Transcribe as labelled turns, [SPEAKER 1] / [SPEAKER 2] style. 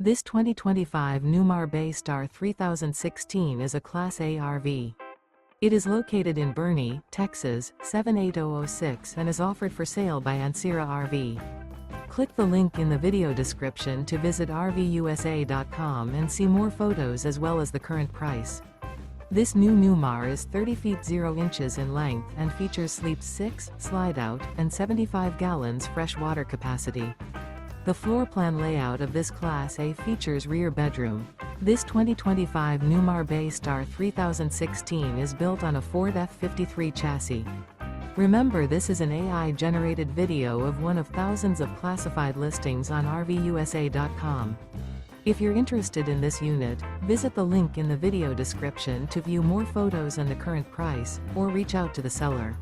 [SPEAKER 1] This 2025 Newmar Bay Star 3016 is a Class A RV. It is located in Boerne, Texas, 78006 and is offered for sale by Ancira RV. Click the link in the video description to visit RVUSA.com and see more photos as well as the current price. This new Newmar is 30 feet 0 inches in length and features Sleep 6, Slideout, and 75 gallons fresh water capacity. The floor plan layout of this Class A features rear bedroom. This 2025 Newmar Bay Star 3016 is built on a Ford F53 chassis. Remember, this is an AI-generated video of one of thousands of classified listings on RVUSA.com. If you're interested in this unit, visit the link in the video description to view more photos and the current price, or reach out to the seller.